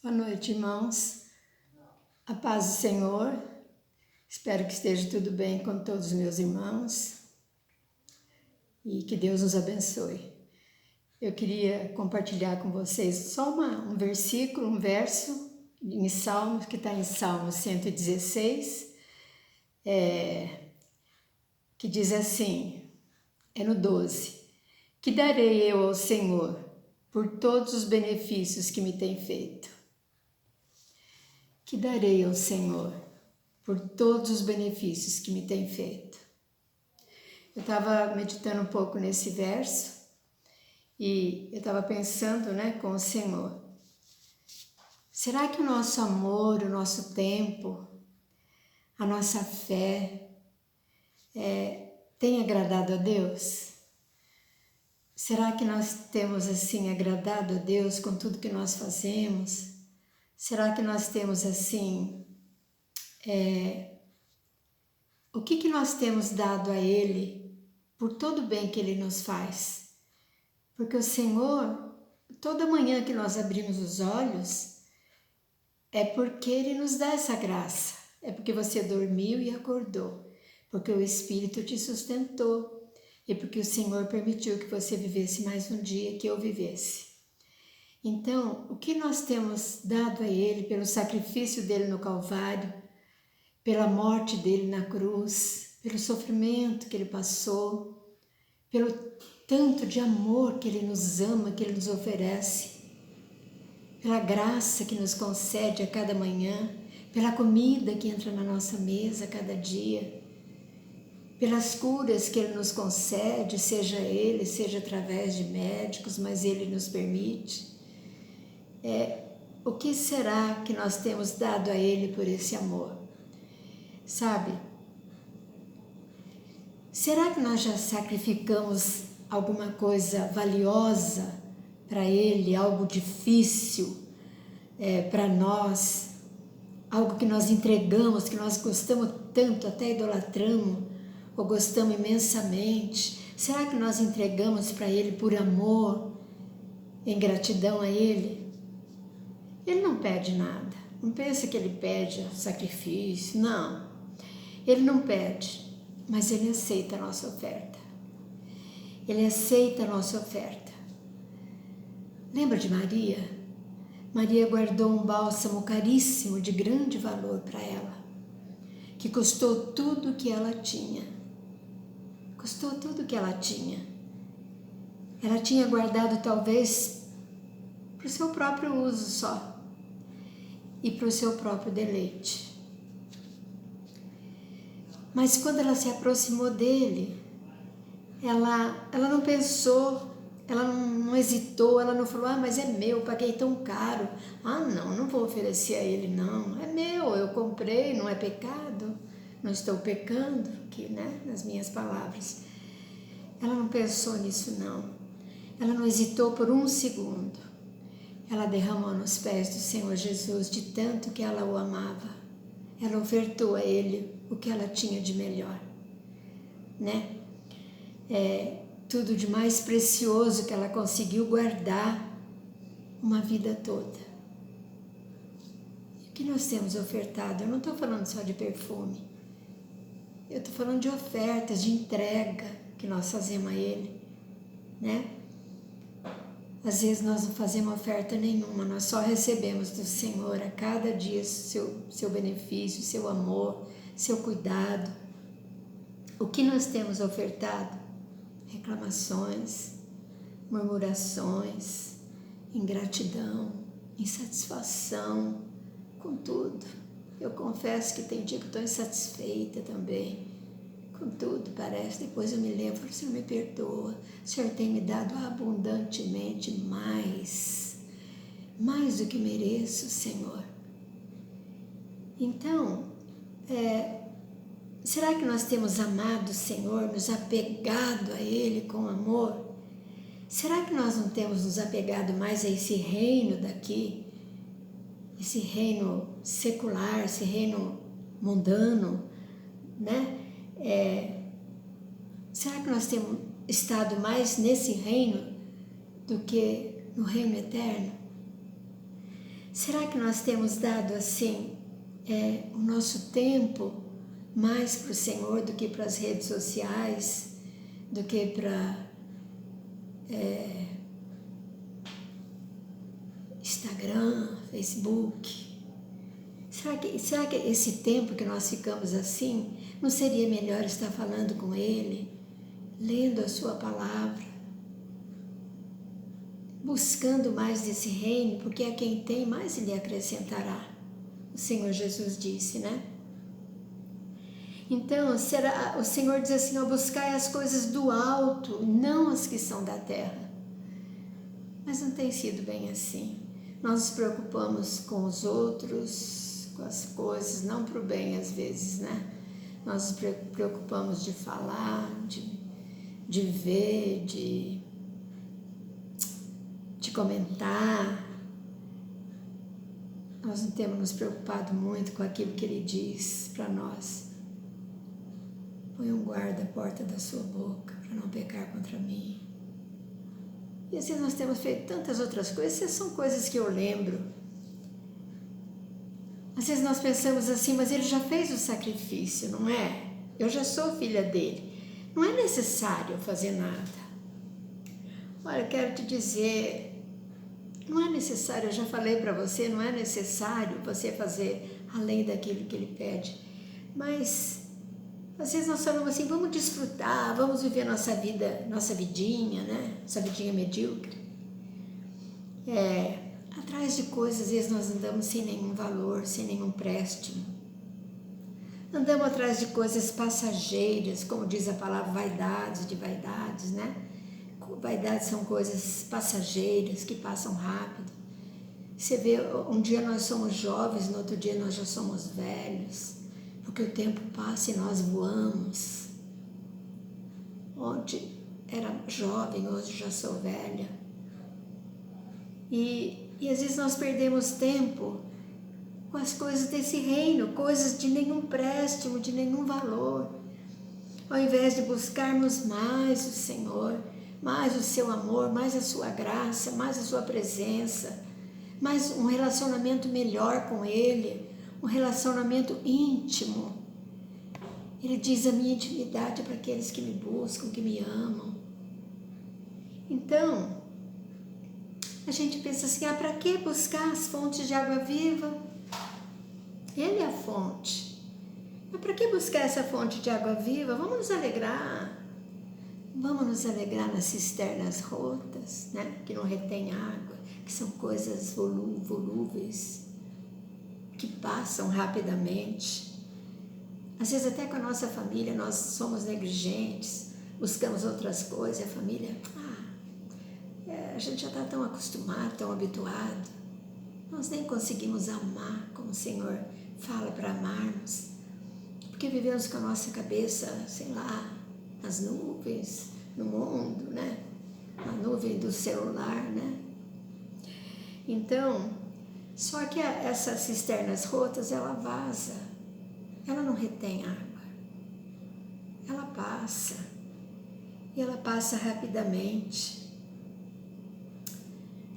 Boa noite, irmãos. A paz do Senhor. Espero que esteja tudo bem com todos os meus irmãos e que Deus nos abençoe. Eu queria compartilhar com vocês só um versículo, um verso em Salmos, que está em Salmo 116, que diz assim, é no 12: Que darei eu ao Senhor por todos os benefícios que me tem feito? Que darei ao Senhor por todos os benefícios que me tem feito? Eu estava meditando um pouco nesse verso e eu estava pensando, com o Senhor. Será que o nosso amor, o nosso tempo, a nossa fé tem agradado a Deus? Será que nós temos assim agradado a Deus com tudo que nós fazemos? Será que nós temos assim, o que nós temos dado a Ele por todo o bem que Ele nos faz? Porque o Senhor, toda manhã que nós abrimos os olhos, é porque Ele nos dá essa graça. É porque você dormiu e acordou. Porque o Espírito te sustentou. E porque o Senhor permitiu que você vivesse mais um dia que eu vivesse. Então, o que nós temos dado a Ele pelo sacrifício dEle no Calvário, pela morte dEle na cruz, pelo sofrimento que Ele passou, pelo tanto de amor que Ele nos ama, que Ele nos oferece, pela graça que nos concede a cada manhã, pela comida que entra na nossa mesa a cada dia, pelas curas que Ele nos concede, seja através de médicos, mas Ele nos permite. O que será que nós temos dado a Ele por esse amor? Sabe? Será que nós já sacrificamos alguma coisa valiosa para Ele, algo difícil para nós, algo que nós entregamos, que nós gostamos tanto, até idolatramos, ou gostamos imensamente? Será que nós entregamos para Ele por amor, em gratidão a Ele? Ele não pede nada, não pensa que Ele pede sacrifício, não. Ele não pede, mas Ele aceita a nossa oferta. Ele aceita a nossa oferta. Lembra de Maria? Maria guardou um bálsamo caríssimo de grande valor para ela, que custou tudo que ela tinha. Custou tudo que ela tinha. Ela tinha guardado talvez para o seu próprio uso só e para o seu próprio deleite. Mas quando ela se aproximou dele, ela não pensou, ela não hesitou, ela não falou, mas é meu, paguei tão caro. Não vou oferecer a ele não, é meu, eu comprei, não é pecado, não estou pecando, aqui, nas minhas palavras. Ela não pensou nisso não, ela não hesitou por um segundo. Ela derramou nos pés do Senhor Jesus de tanto que ela o amava. Ela ofertou a Ele o que ela tinha de melhor, tudo de mais precioso que ela conseguiu guardar uma vida toda. E o que nós temos ofertado? Eu não estou falando só de perfume, eu estou falando de ofertas, de entrega que nós fazemos a Ele, Às vezes nós não fazemos oferta nenhuma, nós só recebemos do Senhor a cada dia seu benefício, seu amor, seu cuidado. O que nós temos ofertado? Reclamações, murmurações, ingratidão, insatisfação com tudo. Eu confesso que tem dia que estou insatisfeita também, com tudo, parece. Depois eu me lembro, falo, Senhor, me perdoa, o Senhor tem me dado abundantemente mais do que mereço, Senhor. Então, será que nós temos amado o Senhor, nos apegado a Ele com amor? Será que nós não temos nos apegado mais a esse reino daqui, esse reino secular, esse reino mundano, Será que nós temos estado mais nesse reino do que no reino eterno? Será que nós temos dado assim o nosso tempo mais para o Senhor do que para as redes sociais, do que para Instagram, Facebook? Será que esse tempo que nós ficamos assim, não seria melhor estar falando com Ele, lendo a sua palavra, buscando mais desse reino, porque a quem tem, mais Ele acrescentará. O Senhor Jesus disse, né? Então, o Senhor diz assim, buscai as coisas do alto, não as que são da terra. Mas não tem sido bem assim. Nós nos preocupamos com os outros, com as coisas, não para o bem às vezes, né? Nós nos preocupamos de falar, de ver, de comentar. Nós não temos nos preocupado muito com aquilo que Ele diz para nós. Põe um guarda à porta da sua boca para não pecar contra mim. E assim nós temos feito tantas outras coisas, essas são coisas que eu lembro. Às vezes nós pensamos assim, mas Ele já fez o sacrifício, não é? Eu já sou filha dele. Não é necessário fazer nada. Olha, eu quero te dizer, não é necessário, eu já falei para você, não é necessário você fazer além daquilo que Ele pede. Mas às vezes nós falamos assim, vamos desfrutar, vamos viver nossa vida, nossa vidinha, né? Nossa vidinha medíocre. Atrás de coisas, às vezes nós andamos sem nenhum valor, sem nenhum préstimo. Andamos atrás de coisas passageiras, como diz a palavra, vaidades de vaidades, né? Vaidades são coisas passageiras, que passam rápido. Você vê, um dia nós somos jovens, no outro dia nós já somos velhos. Porque o tempo passa e nós voamos. Ontem era jovem, hoje já sou velha. E às vezes nós perdemos tempo com as coisas desse reino, coisas de nenhum préstimo, de nenhum valor. Ao invés de buscarmos mais o Senhor, mais o seu amor, mais a sua graça, mais a sua presença, mais um relacionamento melhor com Ele, um relacionamento íntimo. Ele diz, a minha intimidade é para aqueles que me buscam, que me amam. Então, a gente pensa assim, para que buscar as fontes de água viva? Ele é a fonte. Mas para que buscar essa fonte de água viva? Vamos nos alegrar. Vamos nos alegrar nas cisternas rotas, né? Que não retém água, que são coisas volúveis, que passam rapidamente. Às vezes até com a nossa família nós somos negligentes, buscamos outras coisas, e a família, a gente já está tão acostumado, tão habituado, nós nem conseguimos amar como o Senhor fala para amarmos, porque vivemos com a nossa cabeça, sei lá, nas nuvens, no mundo, né? Na nuvem do celular, né? Então, só que essas cisternas rotas, ela vaza, ela não retém água, ela passa, e ela passa rapidamente.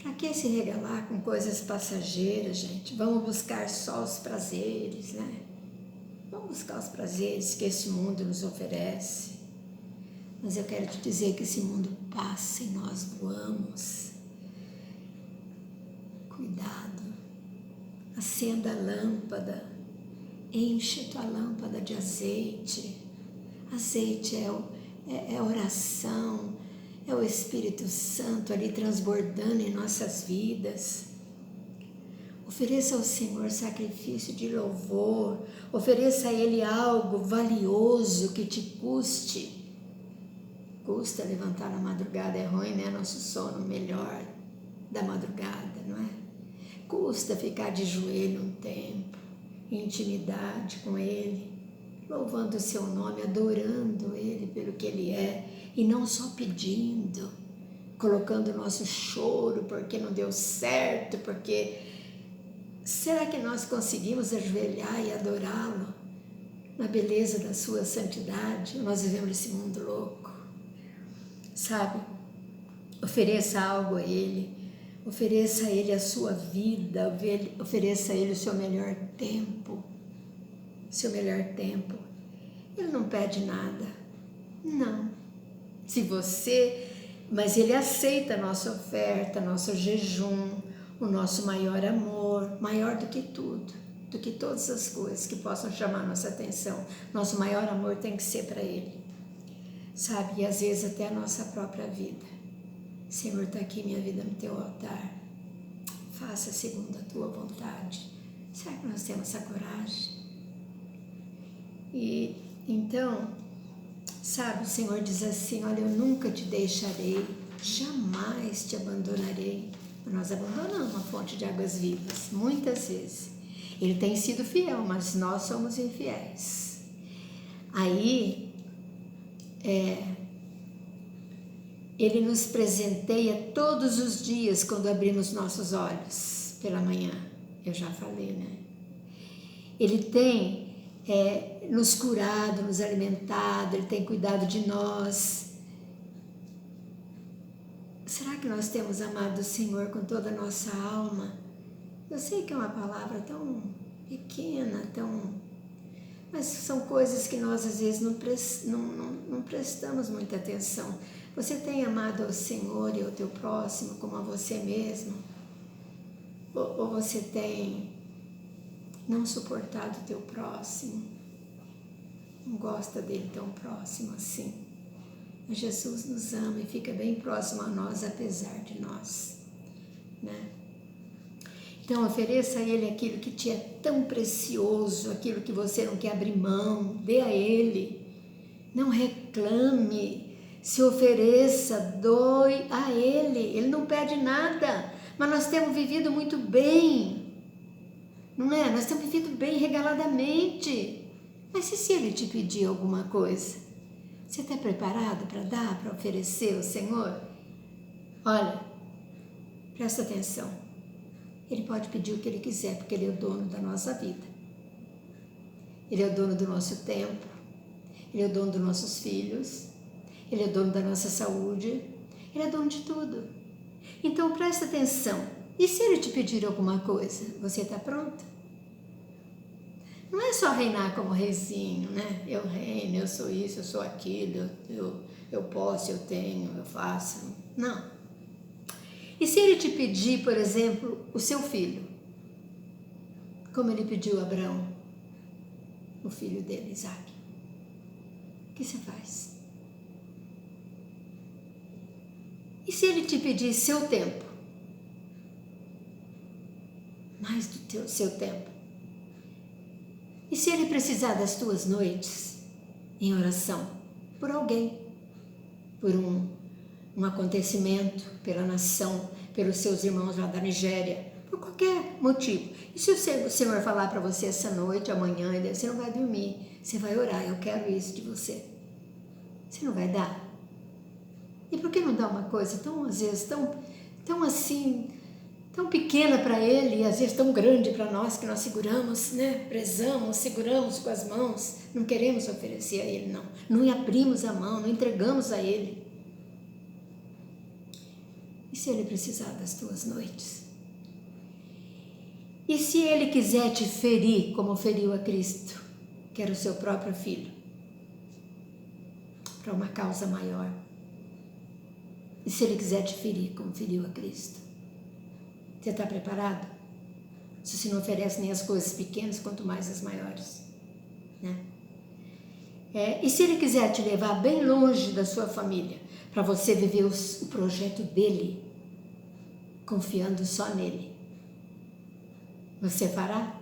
Para que se regalar com coisas passageiras, gente? Vamos buscar só os prazeres, né? Vamos buscar os prazeres que esse mundo nos oferece. Mas eu quero te dizer que esse mundo passa e nós voamos. Cuidado. Acenda a lâmpada. Enche tua lâmpada de azeite. Azeite é oração, é o Espírito Santo ali transbordando em nossas vidas. Ofereça ao Senhor sacrifício de louvor. Ofereça a Ele algo valioso que te custe. Custa levantar na madrugada, é ruim, né? Nosso sono melhor da madrugada, não é? Custa ficar de joelho um tempo, em intimidade com Ele, louvando o seu nome, adorando Ele pelo que Ele é, e não só pedindo, colocando o nosso choro porque não deu certo, porque... Será que nós conseguimos ajoelhar e adorá-lo na beleza da sua santidade? Nós vivemos nesse mundo louco. Sabe, ofereça algo a Ele, Ofereça a Ele a sua vida, ofereça a Ele o seu melhor tempo. Seu melhor tempo. Ele não pede nada. Não. Mas Ele aceita a nossa oferta, nosso jejum, o nosso maior amor, maior do que tudo, do que todas as coisas que possam chamar nossa atenção. Nosso maior amor tem que ser para Ele. Sabe, e às vezes até a nossa própria vida. Senhor, está aqui minha vida no teu altar. Faça segundo a tua vontade. Será que nós temos essa coragem? E então, sabe, o Senhor diz assim, olha, eu nunca te deixarei, jamais te abandonarei. Nós abandonamos a fonte de águas vivas, muitas vezes. Ele tem sido fiel, mas nós somos infiéis. Aí, Ele nos presenteia todos os dias quando abrimos nossos olhos pela manhã. Eu já falei, né? Ele tem nos curado, nos alimentado, Ele tem cuidado de nós. Será que nós temos amado o Senhor com toda a nossa alma? Eu sei que é uma palavra tão pequena, mas são coisas que nós às vezes não prestamos muita atenção. Você tem amado ao Senhor e ao teu próximo como a você mesmo? Ou você tem não suportado o teu próximo? Não gosta dele tão próximo assim? Mas Jesus nos ama e fica bem próximo a nós, apesar de nós, né? Então, ofereça a Ele aquilo que te é tão precioso, aquilo que você não quer abrir mão, dê a Ele. Não reclame, se ofereça, doe a Ele. Ele não pede nada, mas nós temos vivido muito bem, não é? Nós temos vivido bem regaladamente. Mas e se Ele te pedir alguma coisa? Você está preparado para dar, para oferecer ao Senhor? Olha, presta atenção. Ele pode pedir o que Ele quiser, porque Ele é o dono da nossa vida. Ele é o dono do nosso tempo. Ele é o dono dos nossos filhos. Ele é o dono da nossa saúde. Ele é dono de tudo. Então, presta atenção. E se Ele te pedir alguma coisa, você está pronto? Não é só reinar como reizinho, né? Eu reino, eu sou isso, eu sou aquilo, eu posso, eu tenho, eu faço. Não. E se Ele te pedir, por exemplo, o seu filho, como Ele pediu a Abraão, o filho dele, Isaac, o que você faz? E se Ele te pedir seu tempo, mais do seu tempo? E se Ele precisar das tuas noites em oração por alguém, por um acontecimento, pela nação, pelos seus irmãos lá da Nigéria, por qualquer motivo. E se o Senhor falar para você essa noite, amanhã, você não vai dormir, você vai orar, eu quero isso de você. Você não vai dar? E por que não dá uma coisa tão, às vezes, tão assim, tão pequena para Ele e às vezes tão grande para nós, que nós seguramos, né? Prezamos, seguramos com as mãos, não queremos oferecer a Ele, não abrimos a mão, não entregamos a Ele. E se Ele precisar das tuas noites? E se Ele quiser te ferir como feriu a Cristo, que era o seu próprio filho, para uma causa maior? E se Ele quiser te ferir como feriu a Cristo? Você está preparado? Se você não oferece nem as coisas pequenas, quanto mais as maiores, né? E se Ele quiser te levar bem longe da sua família, para você viver o projeto dEle, confiando só nele, você fará?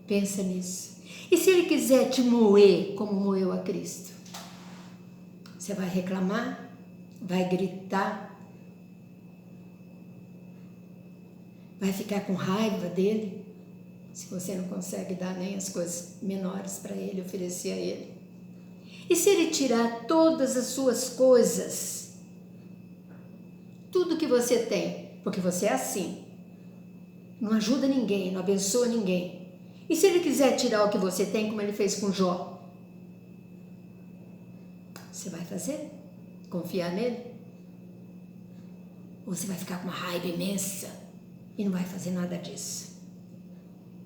Pensa nisso. E se Ele quiser te moer como moeu a Cristo? Você vai reclamar? Vai gritar? Vai ficar com raiva dele? Se você não consegue dar nem as coisas menores para ele, oferecer a ele. E se Ele tirar todas as suas coisas, tudo que você tem, porque você é assim, não ajuda ninguém, não abençoa ninguém. E se Ele quiser tirar o que você tem, como Ele fez com Jó, você vai fazer? Confiar nele? ou você vai ficar com uma raiva imensa e não vai fazer nada disso.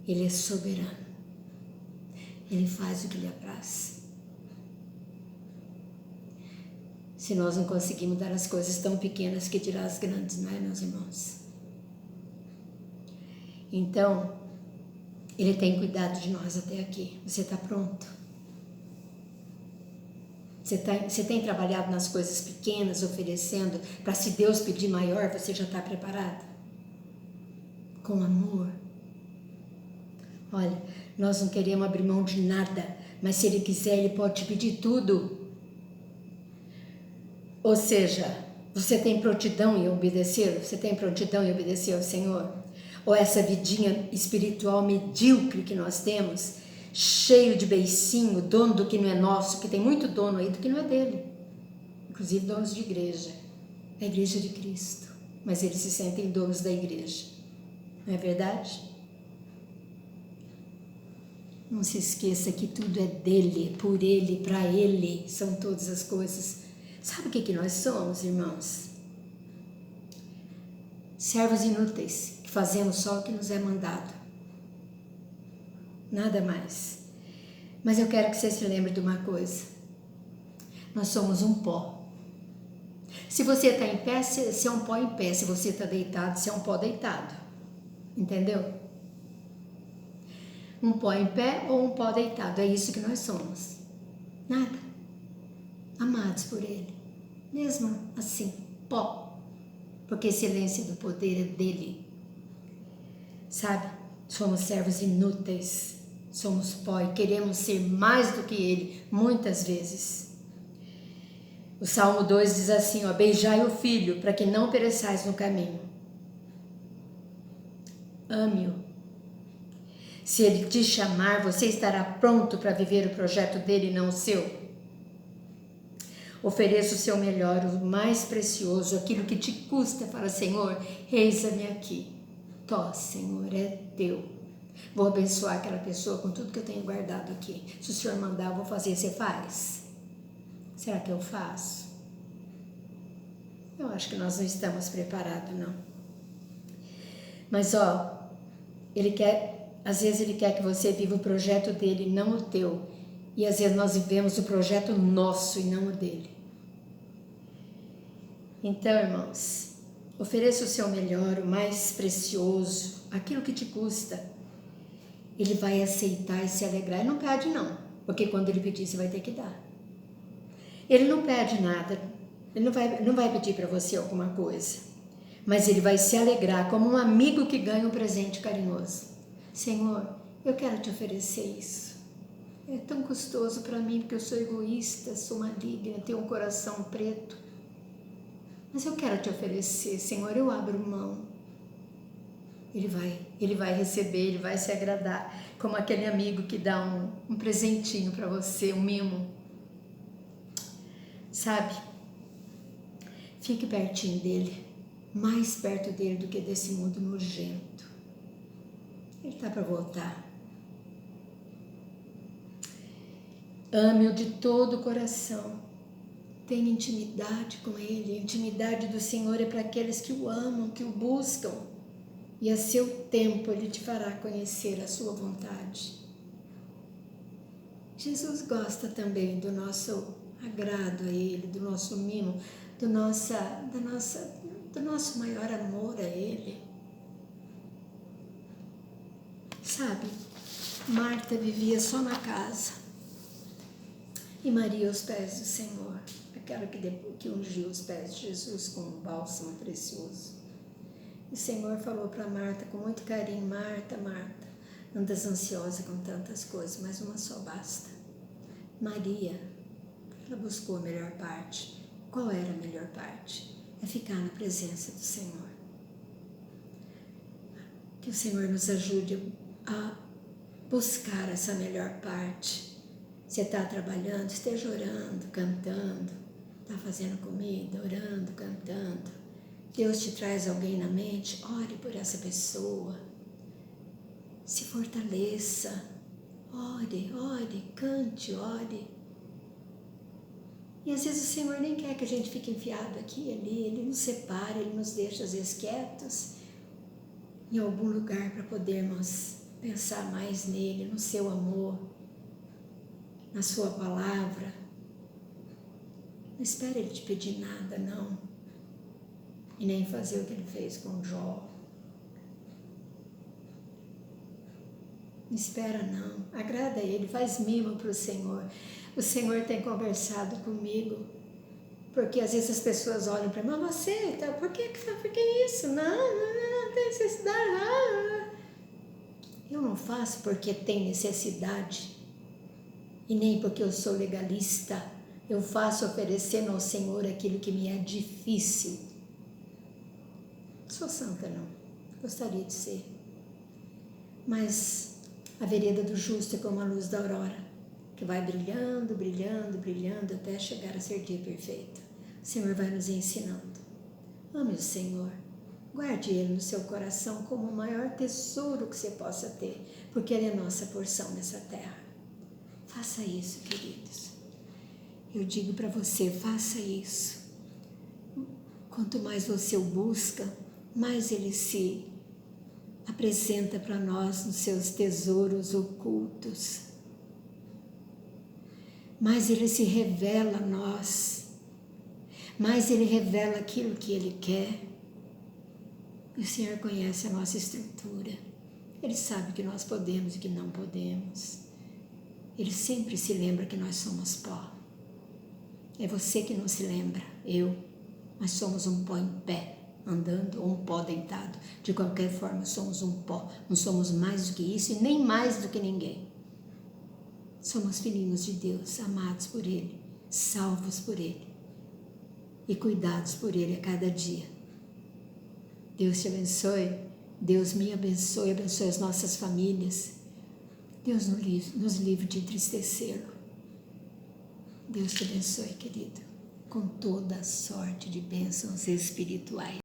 Ele é soberano. Ele faz o que lhe apraz. Se nós não conseguimos dar as coisas tão pequenas, que dirá as grandes, não é, meus irmãos? Então, Ele tem cuidado de nós até aqui. Você está pronto? Você tem trabalhado nas coisas pequenas, oferecendo, para se Deus pedir maior, você já está preparado? Com amor. Olha, nós não queremos abrir mão de nada, mas se Ele quiser, Ele pode te pedir tudo. Ou seja, você tem prontidão em obedecer? Você tem prontidão em obedecer ao Senhor? Ou essa vidinha espiritual medíocre que nós temos, cheio de beicinho, dono do que não é nosso, que tem muito dono aí do que não é dele, inclusive donos de igreja, a igreja de Cristo, mas eles se sentem donos da igreja, não é verdade? Não se esqueça que tudo é dele, por ele, para ele, são todas as coisas. Sabe o que nós somos, irmãos? Servos inúteis, que fazemos só o que nos é mandado. Nada mais. Mas eu quero que você se lembre de uma coisa. Nós somos um pó. Se você está em pé, você é um pó em pé. Se você está deitado, você é um pó deitado. Entendeu? Um pó em pé ou um pó deitado. É isso que nós somos. Nada. Amados por Ele. Mesmo assim, pó. Porque a excelência do poder é dele. Sabe? Somos servos inúteis. Somos pó e queremos ser mais do que ele, muitas vezes. O Salmo 2 diz assim, ó, beijai o filho, para que não pereçais no caminho. Ame-o. Se ele te chamar, você estará pronto para viver o projeto dele e não o seu? Ofereça o seu melhor, o mais precioso, aquilo que te custa. Fala, Senhor, eis-me aqui. Tó, Senhor, é teu. Vou abençoar aquela pessoa com tudo que eu tenho guardado aqui. Se o Senhor mandar, eu vou fazer. Você faz? Será que eu faço? Eu acho que nós não estamos preparados, não. Mas, ó, às vezes ele quer que você viva o projeto dele, não o teu. E às vezes nós vivemos o projeto nosso e não o dele. Então, irmãos, ofereça o seu melhor, o mais precioso, aquilo que te custa. Ele vai aceitar e se alegrar. Ele não pede não, porque quando ele pedir, você vai ter que dar. Ele não pede nada, ele não vai pedir para você alguma coisa, mas ele vai se alegrar como um amigo que ganha um presente carinhoso. Senhor, eu quero te oferecer isso. É tão custoso para mim, porque eu sou egoísta, sou maligna, tenho um coração preto. Mas eu quero te oferecer, Senhor, eu abro mão. Ele vai receber, ele vai se agradar, como aquele amigo que dá um presentinho para você, um mimo. Sabe? Fique pertinho dele, mais perto dele do que desse mundo nojento. Ele está para voltar. Ame-o de todo o coração. Tenha intimidade com ele. A intimidade do Senhor é para aqueles que o amam, que o buscam. E a seu tempo ele te fará conhecer a sua vontade. Jesus gosta também do nosso agrado a ele, do nosso mimo, do nosso maior amor a ele. Sabe, Marta vivia só na casa e Maria aos pés do Senhor, aquela que ungiu os pés de Jesus com um bálsamo precioso. E o Senhor falou para Marta com muito carinho, Marta, Marta, andas ansiosa com tantas coisas, mas uma só basta. Maria, ela buscou a melhor parte. Qual era a melhor parte? É ficar na presença do Senhor. Que o Senhor nos ajude a buscar essa melhor parte. Você está trabalhando, esteja orando, cantando, está fazendo comida, orando, cantando. Deus te traz alguém na mente, ore por essa pessoa. Se fortaleça. Ore, cante, ore. E às vezes o Senhor nem quer que a gente fique enfiado aqui e ali, Ele nos separa, Ele nos deixa às vezes quietos em algum lugar para podermos pensar mais nele, no seu amor, na sua palavra. Não espere Ele te pedir nada, não. E nem fazer o que Ele fez com Jó. Não espera não, agrada a Ele, faz mimo para o Senhor. O Senhor tem conversado comigo, porque às vezes as pessoas olham para mim, mas você, tá, por que isso? Não tem necessidade. Não. Eu não faço porque tem necessidade, e nem porque eu sou legalista. Eu faço oferecendo ao Senhor aquilo que me é difícil. Não sou santa não, gostaria de ser, mas a vereda do justo é como a luz da aurora, que vai brilhando, brilhando, brilhando, até chegar a ser dia perfeito. O Senhor vai nos ensinando. Ame o Senhor, guarde Ele no seu coração como o maior tesouro que você possa ter, porque Ele é nossa porção nessa terra. Faça isso, queridos. Eu digo para você, faça isso. Quanto mais você o busca, mais Ele se apresenta para nós nos seus tesouros ocultos. Mais Ele se revela a nós. Mais Ele revela aquilo que Ele quer. E o Senhor conhece a nossa estrutura. Ele sabe que nós podemos e que não podemos. Ele sempre se lembra que nós somos pó. É você que não se lembra, eu. Nós somos um pó em pé, andando, ou um pó deitado. De qualquer forma, somos um pó. Não somos mais do que isso e nem mais do que ninguém. Somos filhinhos de Deus, amados por Ele, salvos por Ele e cuidados por Ele a cada dia. Deus te abençoe, Deus me abençoe, abençoe as nossas famílias. Deus nos livre de entristecê-lo. Deus te abençoe, querido, com toda a sorte de bênçãos espirituais.